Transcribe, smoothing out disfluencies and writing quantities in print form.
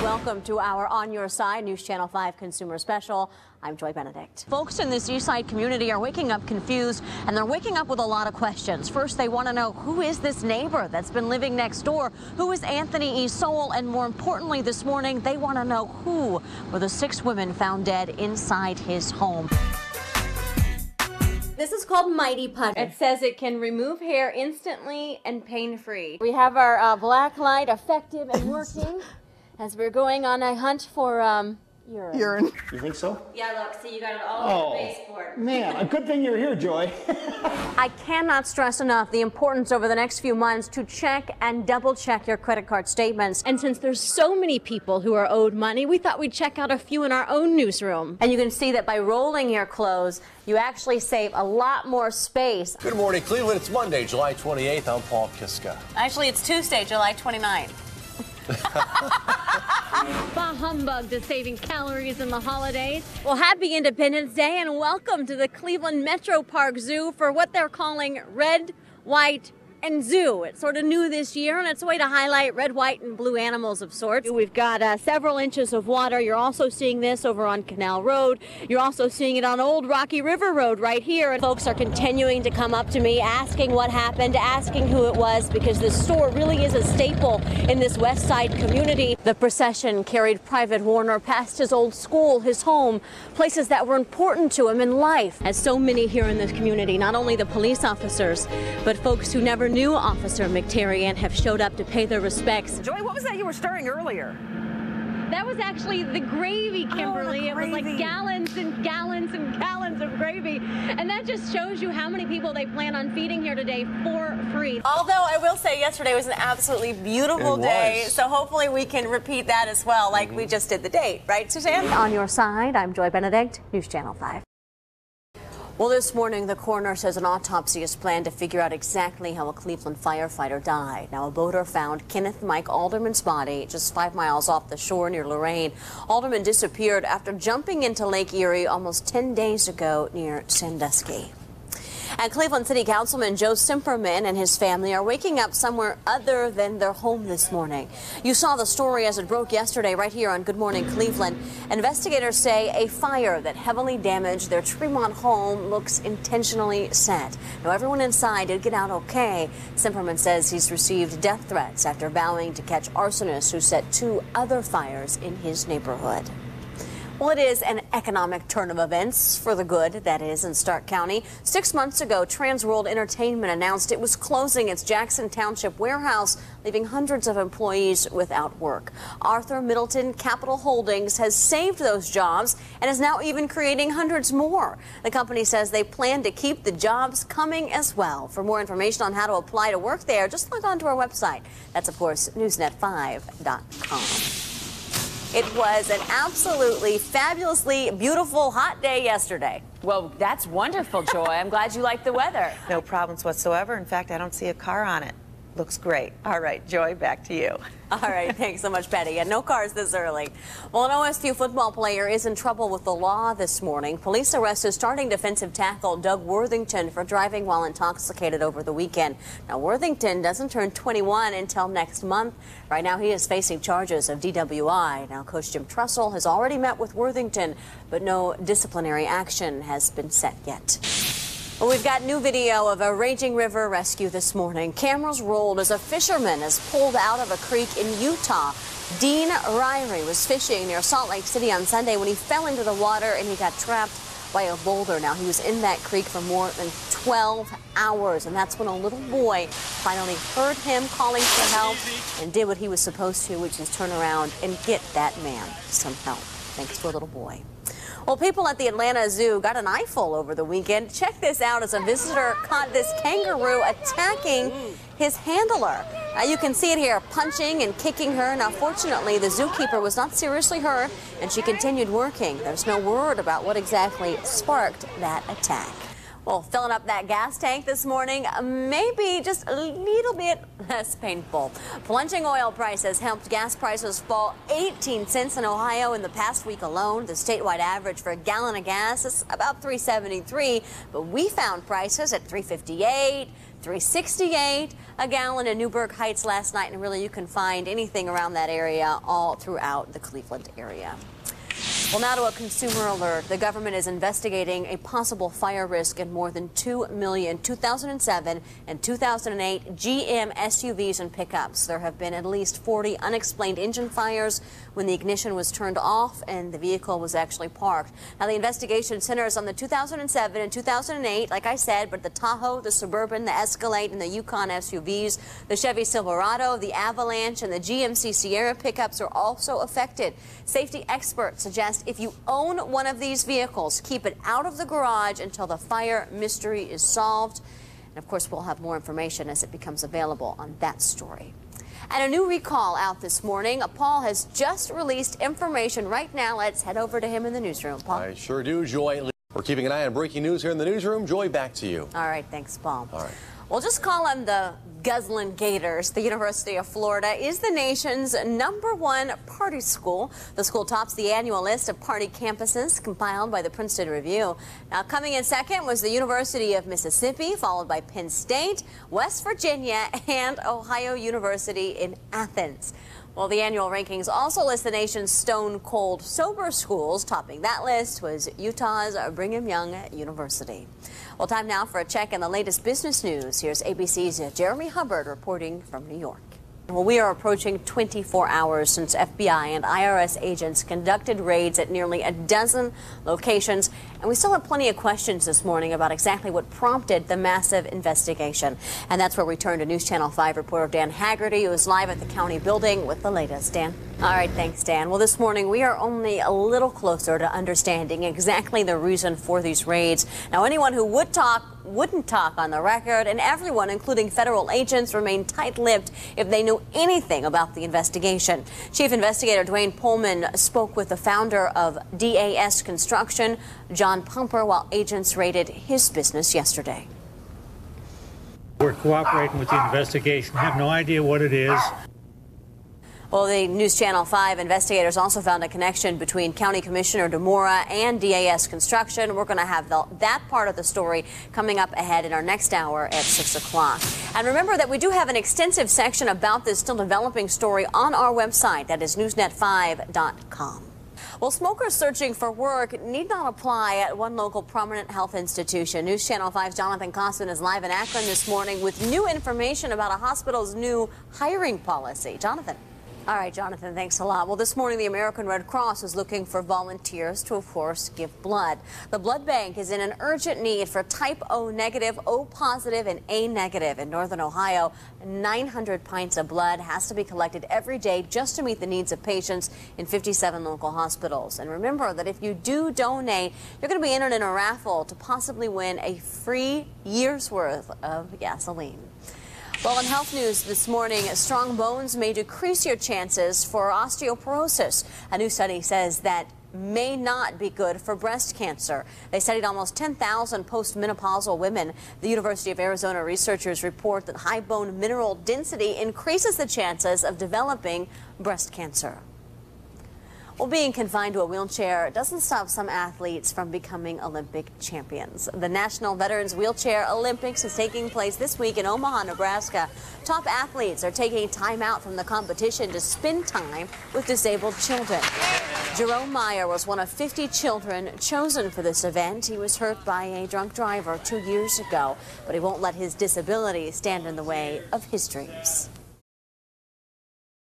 Welcome to our On Your Side News Channel 5 Consumer Special. I'm Joy Benedict. Folks in this Eastside community are waking up confused, and they're waking up with a lot of questions. First, they want to know, who is this neighbor that's been living next door? Who is Anthony E. Soul? And more importantly, this morning, they want to know who were the 6 women found dead inside his home. This is called Mighty Putty. It says it can remove hair instantly and pain-free. We have our black light effective and working as we're going on a hunt for urine. You think so? Yeah, look, see, you got it all over the baseboard. Man, a good thing you're here, Joy. I cannot stress enough the importance over the next few months to check and double check your credit card statements. And since there's so many people who are owed money, we thought we'd check out a few in our own newsroom. And you can see that by rolling your clothes, you actually save a lot more space. Good morning, Cleveland. It's Monday, July 28th. I'm Paul Kiska. Actually, it's Tuesday, July 29th. Bah humbug to saving calories in the holidays. Well, happy Independence Day and welcome to the Cleveland Metro Park Zoo for what they're calling Red, White, and Zoo. It's sort of new this year, and it's a way to highlight red, white, and blue animals of sorts. We've got several inches of water. You're also seeing this over on Canal Road. You're also seeing it on Old Rocky River Road right here. And folks are continuing to come up to me, asking what happened, asking who it was, because this store really is a staple in this West Side community. The procession carried Private Warner past his old school, his home, places that were important to him in life. As so many here in this community, not only the police officers, but folks who never knew Officer McTarian have showed up to pay their respects. Joy, what was that you were stirring earlier? That was actually the gravy, Kimberly. Oh, the gravy. It was like gallons and gallons and gallons of gravy. And that just shows you how many people they plan on feeding here today for free. Although I will say yesterday was an absolutely beautiful day. So hopefully we can repeat that as well, like we just did the date. Right, Suzanne? On Your Side, I'm Joy Benedict, News Channel 5. Well, this morning, the coroner says an autopsy is planned to figure out exactly how a Cleveland firefighter died. Now, a boater found Kenneth Mike Alderman's body just 5 miles off the shore near Lorain. Alderman disappeared after jumping into Lake Erie almost 10 days ago near Sandusky. And Cleveland City Councilman Joe Simperman and his family are waking up somewhere other than their home this morning. You saw the story as it broke yesterday right here on Good Morning Cleveland. Investigators say a fire that heavily damaged their Tremont home looks intentionally set. Now, everyone inside did get out okay. Simperman says he's received death threats after vowing to catch arsonists who set 2 other fires in his neighborhood. Well, it is an economic turn of events for the good, that is, in Stark County. 6 months ago, Trans World Entertainment announced it was closing its Jackson Township warehouse, leaving hundreds of employees without work. Arthur Middleton Capital Holdings has saved those jobs and is now even creating hundreds more. The company says they plan to keep the jobs coming as well. For more information on how to apply to work there, just log on to our website. That's, of course, newsnet5.com. It was an absolutely fabulously beautiful hot day yesterday. Well, that's wonderful, Joy. I'm glad you like the weather. No problems whatsoever. In fact, I don't see a car on it. Looks great. All right, Joy, back to you. All right, thanks so much, Betty. And no cars this early. Well, an OSU football player is in trouble with the law this morning. Police arrested starting defensive tackle Doug Worthington for driving while intoxicated over the weekend. Now, Worthington doesn't turn 21 until next month. Right now, he is facing charges of DWI. Now, Coach Jim Trussell has already met with Worthington, but no disciplinary action has been set yet. Well, we've got new video of a raging river rescue this morning. Cameras rolled as a fisherman is pulled out of a creek in Utah. Dean Ryrie was fishing near Salt Lake City on Sunday when he fell into the water and he got trapped by a boulder. Now, he was in that creek for more than 12 hours, and that's when a little boy finally heard him calling for help and did what he was supposed to, which is turn around and get that man some help, thanks to a little boy. Well, people at the Atlanta Zoo got an eyeful over the weekend. Check this out as a visitor caught this kangaroo attacking his handler. You can see it here, punching and kicking her. Now, fortunately, the zookeeper was not seriously hurt, and she continued working. There's no word about what exactly sparked that attack. Well, filling up that gas tank this morning, maybe just a little bit less painful. Plunging oil prices helped gas prices fall 18 cents in Ohio in the past week alone. The statewide average for a gallon of gas is about $3.73, but we found prices at $3.58, $3.68 a gallon in Newburgh Heights last night, and really you can find anything around that area all throughout the Cleveland area. Well, now to a consumer alert. The government is investigating a possible fire risk in more than 2 million 2007 and 2008 GM SUVs and pickups. There have been at least 40 unexplained engine fires when the ignition was turned off and the vehicle was actually parked. Now, the investigation centers on the 2007 and 2008, like I said, but the Tahoe, the Suburban, the Escalade, and the Yukon SUVs, the Chevy Silverado, the Avalanche, and the GMC Sierra pickups are also affected. Safety experts suggest if you own one of these vehicles, keep it out of the garage until the fire mystery is solved. And of course, we'll have more information as it becomes available on that story. And a new recall out this morning. Paul has just released information right now. Let's head over to him in the newsroom. Paul. I sure do, Joy. We're keeping an eye on breaking news here in the newsroom. Joy, back to you. All right, thanks, Paul. All right. We'll just call them the Guzzlin' Gators. The University of Florida is the nation's #1 party school. The school tops the annual list of party campuses compiled by the Princeton Review. Now, coming in second was the University of Mississippi, followed by Penn State, West Virginia, and Ohio University in Athens. Well, the annual rankings also list the nation's stone-cold sober schools. Topping that list was Utah's Brigham Young University. Well, time now for a check on the latest business news. Here's ABC's Jeremy Hubbard reporting from New York. Well, we are approaching 24 hours since FBI and IRS agents conducted raids at nearly a dozen locations, and we still have plenty of questions this morning about exactly what prompted the massive investigation. And that's where we turn to News Channel 5 reporter Dan Haggerty, who is live at the county building with the latest. Dan. All right, thanks, Dan. Well, this morning we are only a little closer to understanding exactly the reason for these raids. Now, anyone who wouldn't talk on the record, and everyone, including federal agents, remained tight-lipped if they knew anything about the investigation. Chief Investigator Dwayne Pullman spoke with the founder of DAS Construction, John Pumper, while agents raided his business yesterday. We're cooperating with the investigation. Have no idea what it is. Well, the News Channel 5 investigators also found a connection between County Commissioner DeMora and DAS Construction. We're going to have that part of the story coming up ahead in our next hour at 6 o'clock. And remember that we do have an extensive section about this still developing story on our website. That is newsnet5.com. Well, smokers searching for work need not apply at one local prominent health institution. News Channel 5's Jonathan Costin is live in Akron this morning with new information about a hospital's new hiring policy. Jonathan. All right, Jonathan, thanks a lot. Well, this morning, the American Red Cross is looking for volunteers to, of course, give blood. The blood bank is in an urgent need for type O negative, O positive, and A negative. In northern Ohio, 900 pints of blood has to be collected every day just to meet the needs of patients in 57 local hospitals. And remember that if you do donate, you're going to be entered in a raffle to possibly win a free year's worth of gasoline. Well, in health news this morning, strong bones may decrease your chances for osteoporosis. A new study says that may not be good for breast cancer. They studied almost 10,000 postmenopausal women. The University of Arizona researchers report that high bone mineral density increases the chances of developing breast cancer. Well, being confined to a wheelchair doesn't stop some athletes from becoming Olympic champions. The National Veterans Wheelchair Olympics is taking place this week in Omaha, Nebraska. Top athletes are taking time out from the competition to spend time with disabled children. Jerome Meyer was one of 50 children chosen for this event. He was hurt by a drunk driver 2 years ago, but he won't let his disability stand in the way of his dreams.